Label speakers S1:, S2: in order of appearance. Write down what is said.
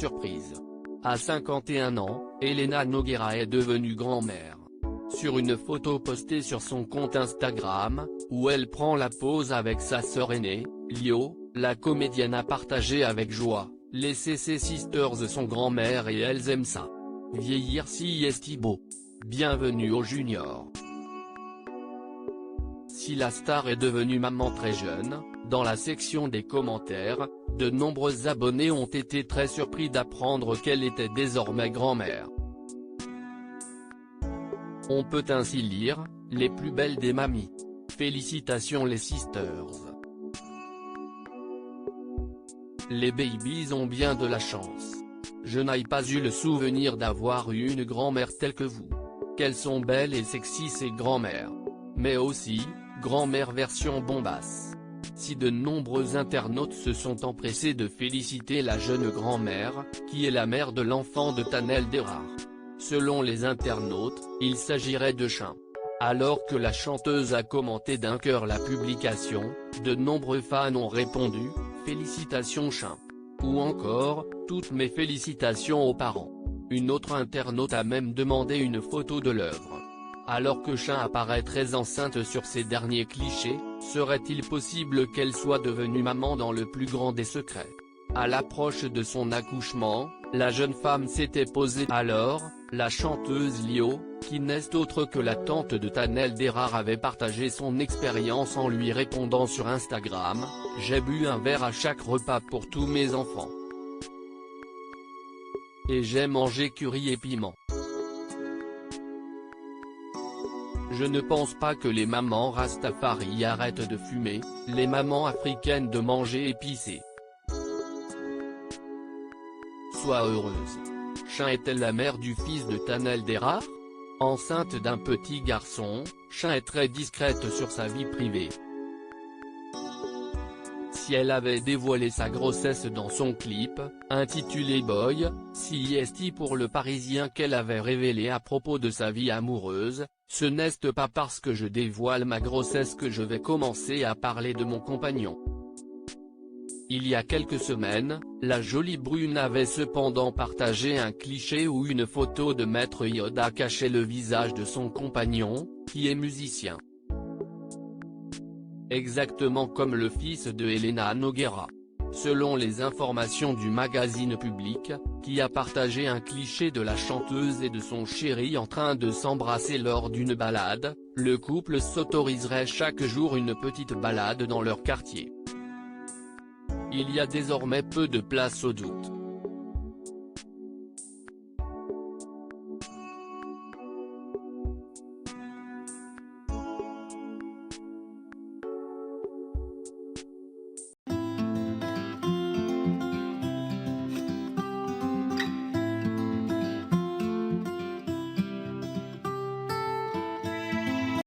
S1: surprise. À 51 ans, Elena Nogueira est devenue grand-mère. Sur une photo postée sur son compte Instagram, où elle prend la pose avec sa sœur aînée, Lio, la comédienne a partagé avec joie: les CC Sisters sont grand-mères et elles aiment ça. Vieillir si est beau. Bienvenue au Junior. Si la star est devenue maman très jeune, dans la section des commentaires, de nombreux abonnés ont été très surpris d'apprendre qu'elle était désormais grand-mère. On peut ainsi lire: les plus belles des mamies. Félicitations les sisters. Les babies ont bien de la chance. Je n'ai pas eu le souvenir d'avoir eu une grand-mère telle que vous. Qu'elles sont belles et sexy ces grand-mères. Mais aussi, grand-mère version bombasse. Si de nombreux internautes se sont empressés de féliciter la jeune grand-mère, qui est la mère de l'enfant de Tanel Derar. Selon les internautes, il s'agirait de Chin. Alors que la chanteuse a commenté d'un cœur la publication, de nombreux fans ont répondu: félicitations Chin. Ou encore, toutes mes félicitations aux parents. Une autre internaute a même demandé une photo de l'œuvre. Alors que Chin apparaît très enceinte sur ces derniers clichés, serait-il possible qu'elle soit devenue maman dans le plus grand des secrets? À l'approche de son accouchement, la jeune femme s'était posée. Alors, la chanteuse Lio, qui n'est autre que la tante de Tanel Derar, avait partagé son expérience en lui répondant sur Instagram: j'ai bu un verre à chaque repas pour tous mes enfants. Et j'ai mangé curry et piment. Je ne pense pas que les mamans Rastafari arrêtent de fumer, les mamans africaines de manger épicé. Sois heureuse. Chin est-elle la mère du fils de Tanel Derar? Enceinte d'un petit garçon, Chin est très discrète sur sa vie privée. Si elle avait dévoilé sa grossesse dans son clip, intitulé Boy, si est pour Le Parisien, qu'elle avait révélé à propos de sa vie amoureuse: ce n'est pas parce que je dévoile ma grossesse que je vais commencer à parler de mon compagnon. Il y a quelques semaines, la jolie brune avait cependant partagé un cliché où une photo de Maître Yoda cachait le visage de son compagnon, qui est musicien. Exactement comme le fils de Elena Nogueira. Selon les informations du magazine Public, qui a partagé un cliché de la chanteuse et de son chéri en train de s'embrasser lors d'une balade, le couple s'autoriserait chaque jour une petite balade dans leur quartier. Il y a désormais peu de place au doute.